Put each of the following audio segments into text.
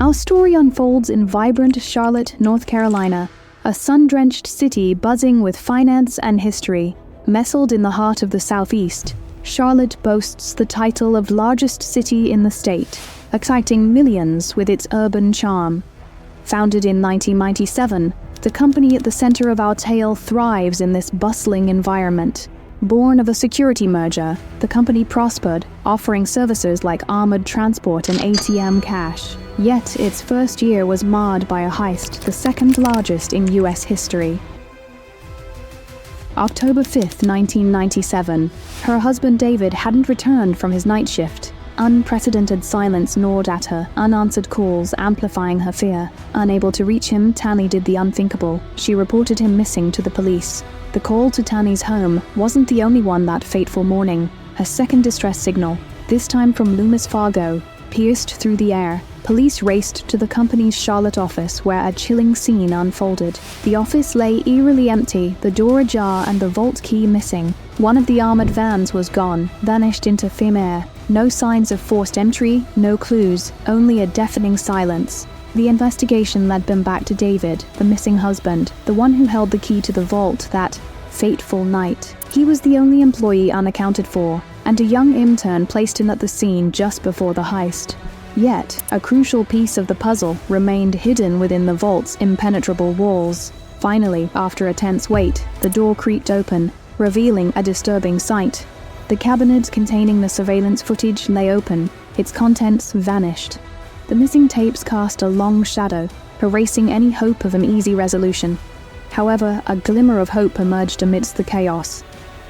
Our story unfolds in vibrant Charlotte, North Carolina, a sun-drenched city buzzing with finance and history. Nestled in the heart of the Southeast, Charlotte boasts the title of largest city in the state, exciting millions with its urban charm. Founded in 1997, the company at the center of our tale thrives in this bustling environment. Born of a security merger, the company prospered, offering services like armored transport and ATM cash. Yet its first year was marred by a heist, the second largest in U.S. history. October 5, 1997. Her husband David hadn't returned from his night shift. Unprecedented silence gnawed at her, unanswered calls amplifying her fear. Unable to reach him, Tammy did the unthinkable. She reported him missing to the police. The call to Tammy's home wasn't the only one that fateful morning. A second distress signal, this time from Loomis Fargo, pierced through the air. Police raced to the company's Charlotte office, where a chilling scene unfolded. The office lay eerily empty, the door ajar and the vault key missing. One of the armored vans was gone, vanished into thin air. No signs of forced entry, no clues, only a deafening silence. The investigation led them back to David, the missing husband, the one who held the key to the vault that fateful night. He was the only employee unaccounted for, and a young intern placed in at the scene just before the heist. Yet, a crucial piece of the puzzle remained hidden within the vault's impenetrable walls. Finally, after a tense wait, the door creaked open, revealing a disturbing sight. The cabinet containing the surveillance footage lay open, its contents vanished. The missing tapes cast a long shadow, erasing any hope of an easy resolution. However, a glimmer of hope emerged amidst the chaos.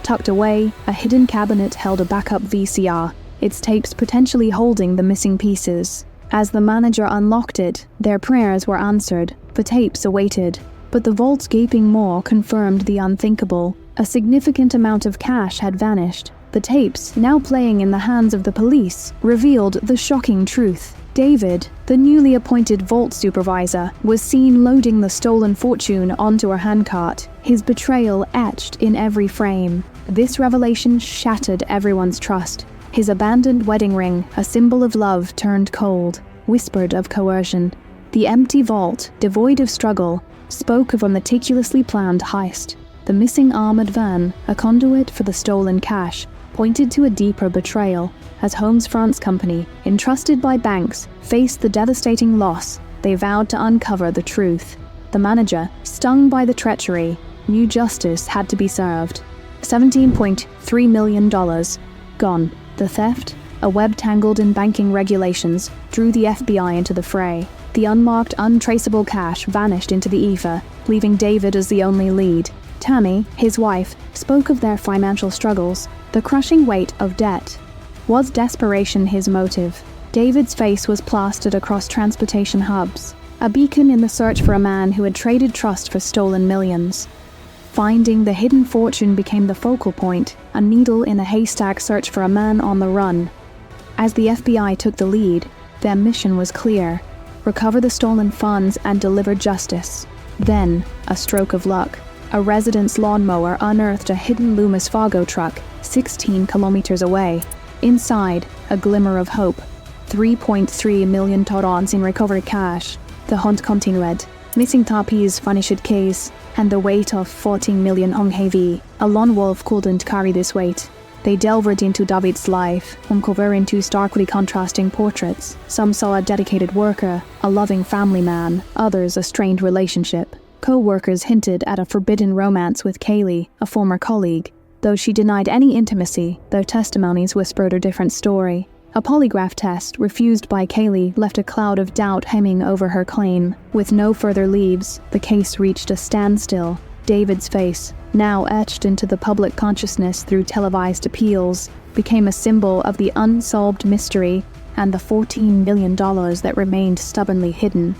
Tucked away, a hidden cabinet held a backup VCR, its tapes potentially holding the missing pieces. As the manager unlocked it, their prayers were answered, the tapes awaited. But the vault's gaping maw confirmed the unthinkable. A significant amount of cash had vanished. The tapes, now playing in the hands of the police, revealed the shocking truth. David, the newly appointed vault supervisor, was seen loading the stolen fortune onto a handcart, his betrayal etched in every frame. This revelation shattered everyone's trust. His abandoned wedding ring, a symbol of love, turned cold, whispered of coercion. The empty vault, devoid of struggle, spoke of a meticulously planned heist. The missing armored van, a conduit for the stolen cash, pointed to a deeper betrayal. As Holmes France Company, entrusted by banks, faced the devastating loss, they vowed to uncover the truth. The manager, stung by the treachery, knew justice had to be served. $17.3 million. Gone. The theft, a web tangled in banking regulations, drew the FBI into the fray. The unmarked, untraceable cash vanished into the ether, leaving David as the only lead. Tammy, his wife, spoke of their financial struggles, the crushing weight of debt. Was desperation his motive? David's face was plastered across transportation hubs, a beacon in the search for a man who had traded trust for stolen millions. Finding the hidden fortune became the focal point, a needle in a haystack search for a man on the run. As the FBI took the lead, their mission was clear: recover the stolen funds and deliver justice. Then, a stroke of luck. A resident's lawnmower unearthed a hidden Loomis Fargo truck 16 kilometers away. Inside, a glimmer of hope. $3.3 million in recovered cash. The hunt continued. Missing Tapi's vanished case, and the weight of 14 million HV. A lone wolf couldn't carry this weight. They delved into David's life, uncovering two starkly contrasting portraits. Some saw a dedicated worker, a loving family man, others a strained relationship. Co-workers hinted at a forbidden romance with Kaylee, a former colleague. Though she denied any intimacy, their testimonies whispered a different story. A polygraph test, refused by Kaylee, left a cloud of doubt hanging over her claim. With no further leads, the case reached a standstill. David's face, now etched into the public consciousness through televised appeals, became a symbol of the unsolved mystery and the $14 million that remained stubbornly hidden.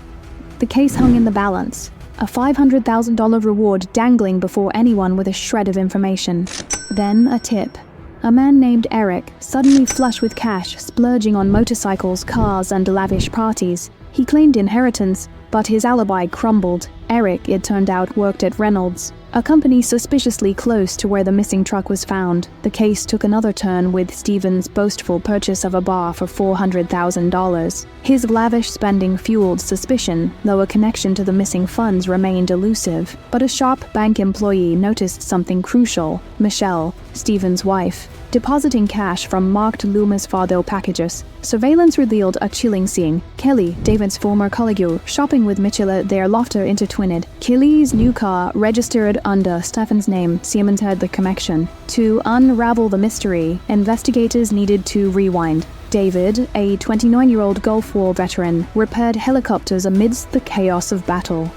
The case hung in the balance, a $500,000 reward dangling before anyone with a shred of information. Then a tip. A man named Eric, suddenly flush with cash, splurging on motorcycles, cars, and lavish parties. He claimed inheritance, but his alibi crumbled. Eric, it turned out, worked at Reynolds, a company suspiciously close to where the missing truck was found. The case took another turn with Stephen's boastful purchase of a bar for $400,000. His lavish spending fueled suspicion, though a connection to the missing funds remained elusive. But a sharp bank employee noticed something crucial. Michelle, Stephen's wife, depositing cash from marked Loomis Fargo packages. Surveillance revealed a chilling scene. Kelly, David's former colleague, shopping with Mitchell at their laughter intertwined. Kelly's new car, registered under Stephen's name, cemented the connection. To unravel the mystery, investigators needed to rewind. David, a 29-year-old Gulf War veteran, repaired helicopters amidst the chaos of battle.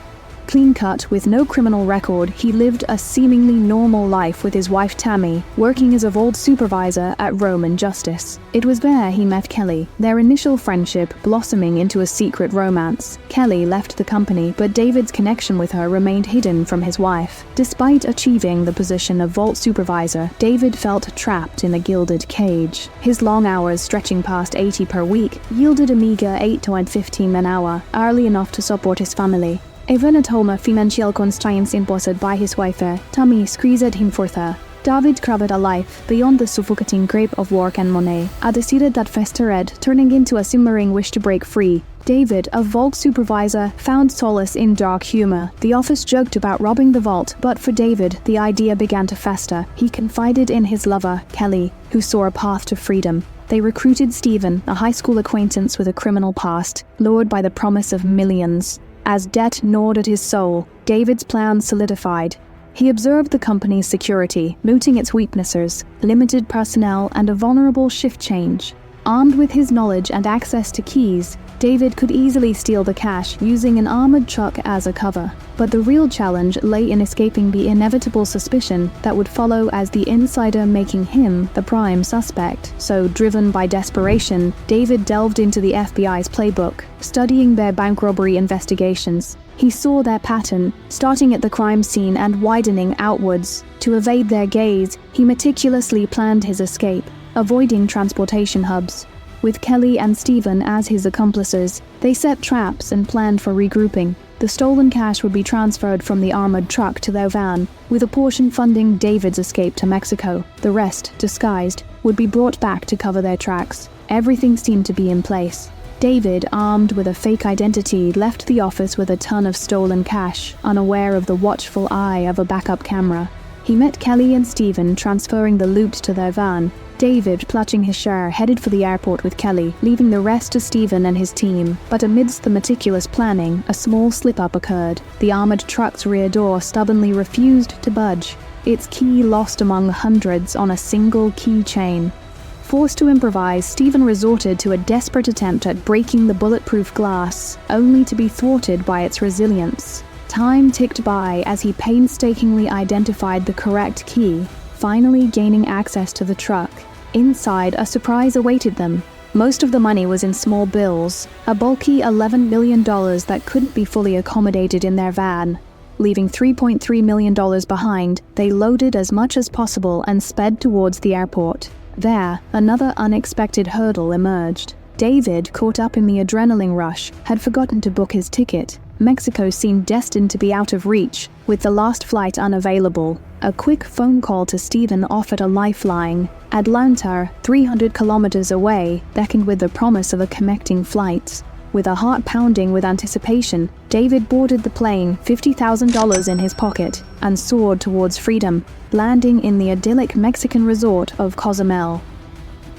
Clean-cut, with no criminal record, he lived a seemingly normal life with his wife Tammy, working as a vault supervisor at Roman Justice. It was there he met Kelly, their initial friendship blossoming into a secret romance. Kelly left the company, but David's connection with her remained hidden from his wife. Despite achieving the position of vault supervisor, David felt trapped in a gilded cage. His long hours, stretching past 80 per week, yielded a meager 8 to 15 an hour, hourly enough to support his family. Även ett home financiell constraints imposed by his wife, Tammy squeezed him further. David craved a life beyond the suffocating grip of work and money, a desire that festered, turning into a simmering wish to break free. David, a vault supervisor, found solace in dark humor. The office joked about robbing the vault, but for David, the idea began to fester. He confided in his lover, Kelly, who saw a path to freedom. They recruited Stephen, a high school acquaintance with a criminal past, lured by the promise of millions. As debt gnawed at his soul, David's plan solidified. He observed the company's security, noting its weaknesses, limited personnel, and a vulnerable shift change. Armed with his knowledge and access to keys, David could easily steal the cash using an armored truck as a cover. But the real challenge lay in escaping the inevitable suspicion that would follow as the insider, making him the prime suspect. So, driven by desperation, David delved into the FBI's playbook, studying their bank robbery investigations. He saw their pattern, starting at the crime scene and widening outwards. To evade their gaze, he meticulously planned his escape, avoiding transportation hubs. With Kelly and Stephen as his accomplices, they set traps and planned for regrouping. The stolen cash would be transferred from the armored truck to their van, with a portion funding David's escape to Mexico. The rest, disguised, would be brought back to cover their tracks. Everything seemed to be in place. David, armed with a fake identity, left the office with a ton of stolen cash, unaware of the watchful eye of a backup camera. He met Kelly and Stephen transferring the loot to their van. David, clutching his share, headed for the airport with Kelly, leaving the rest to Stephen and his team. But amidst the meticulous planning, a small slip-up occurred. The armored truck's rear door stubbornly refused to budge, its key lost among hundreds on a single keychain. Forced to improvise, Stephen resorted to a desperate attempt at breaking the bulletproof glass, only to be thwarted by its resilience. Time ticked by as he painstakingly identified the correct key, finally gaining access to the truck. Inside, a surprise awaited them. Most of the money was in small bills, a bulky $11 million that couldn't be fully accommodated in their van. Leaving $3.3 million behind, they loaded as much as possible and sped towards the airport. There, another unexpected hurdle emerged. David, caught up in the adrenaline rush, had forgotten to book his ticket. Mexico seemed destined to be out of reach, with the last flight unavailable. A quick phone call to Stephen offered a lifeline. Atlanta, 300 kilometers away, beckoned with the promise of a connecting flight. With a heart pounding with anticipation, David boarded the plane, $50,000 in his pocket, and soared towards freedom, landing in the idyllic Mexican resort of Cozumel.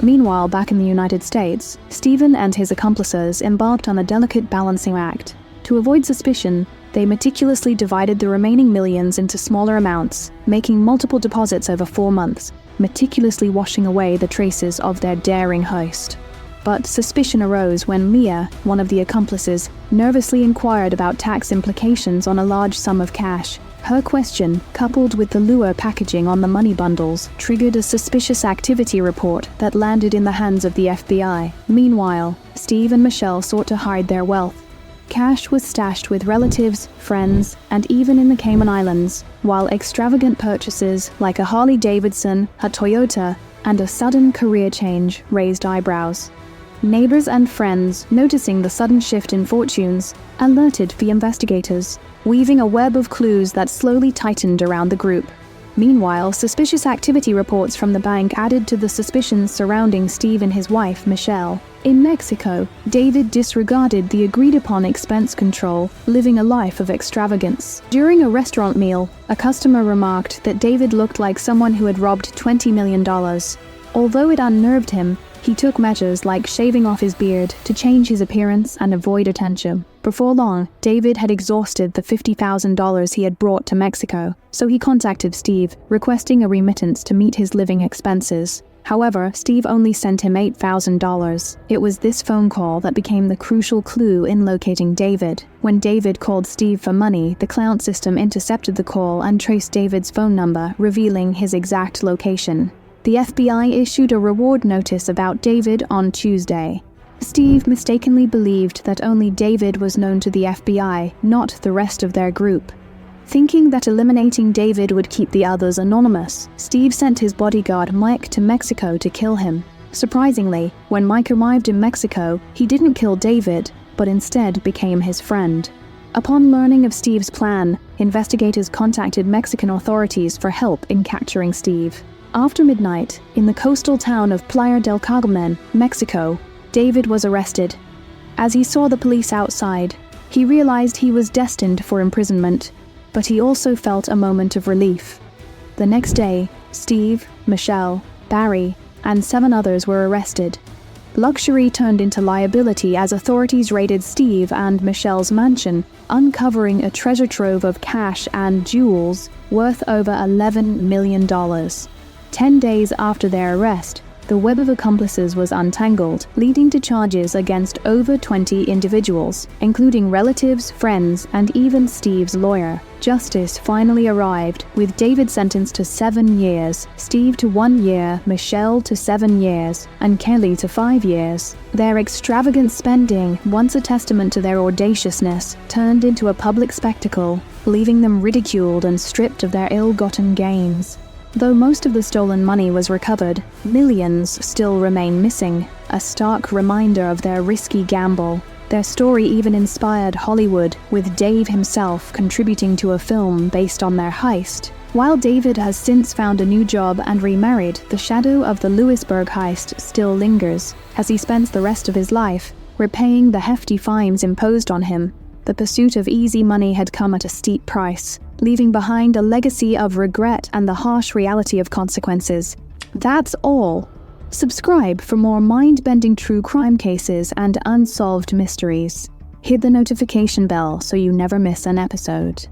Meanwhile, back in the United States, Stephen and his accomplices embarked on a delicate balancing act. To avoid suspicion, they meticulously divided the remaining millions into smaller amounts, making multiple deposits over 4 months, meticulously washing away the traces of their daring heist. But suspicion arose when Mia, one of the accomplices, nervously inquired about tax implications on a large sum of cash. Her question, coupled with the lure packaging on the money bundles, triggered a suspicious activity report that landed in the hands of the FBI. Meanwhile, Steve and Michelle sought to hide their wealth. Cash was stashed with relatives, friends, and even in the Cayman Islands, while extravagant purchases like a Harley-Davidson, a Toyota, and a sudden career change raised eyebrows. Neighbors and friends, noticing the sudden shift in fortunes, alerted the investigators, weaving a web of clues that slowly tightened around the group. Meanwhile, suspicious activity reports from the bank added to the suspicions surrounding Steve and his wife, Michelle. In Mexico, David disregarded the agreed-upon expense control, living a life of extravagance. During a restaurant meal, a customer remarked that David looked like someone who had robbed $20 million. Although it unnerved him, he took measures like shaving off his beard to change his appearance and avoid attention. Before long, David had exhausted the $50,000 he had brought to Mexico, so he contacted Steve, requesting a remittance to meet his living expenses. However, Steve only sent him $8,000. It was this phone call that became the crucial clue in locating David. When David called Steve for money, the cloud system intercepted the call and traced David's phone number, revealing his exact location. The FBI issued a reward notice about David on Tuesday. Steve mistakenly believed that only David was known to the FBI, not the rest of their group. Thinking that eliminating David would keep the others anonymous, Steve sent his bodyguard Mike to Mexico to kill him. Surprisingly, when Mike arrived in Mexico, he didn't kill David, but instead became his friend. Upon learning of Steve's plan, investigators contacted Mexican authorities for help in capturing Steve. After midnight, in the coastal town of Playa del Carmen, Mexico, David was arrested. As he saw the police outside, he realized he was destined for imprisonment, but he also felt a moment of relief. The next day, Steve, Michelle, Barry, and 7 others were arrested. Luxury turned into liability as authorities raided Steve and Michelle's mansion, uncovering a treasure trove of cash and jewels worth over $11 million. 10 days after their arrest, the web of accomplices was untangled, leading to charges against over 20 individuals, including relatives, friends, and even Steve's lawyer. Justice finally arrived, with David sentenced to 7 years, Steve to 1 year, Michelle to 7 years, and Kelly to 5 years. Their extravagant spending, once a testament to their audaciousness, turned into a public spectacle, leaving them ridiculed and stripped of their ill-gotten gains. Though most of the stolen money was recovered, millions still remain missing, a stark reminder of their risky gamble. Their story even inspired Hollywood, with Dave himself contributing to a film based on their heist. While David has since found a new job and remarried, the shadow of the Loomis Fargo heist still lingers, as he spends the rest of his life repaying the hefty fines imposed on him. The pursuit of easy money had come at a steep price, leaving behind a legacy of regret and the harsh reality of consequences. That's all. Subscribe for more mind-bending true crime cases and unsolved mysteries. Hit the notification bell so you never miss an episode.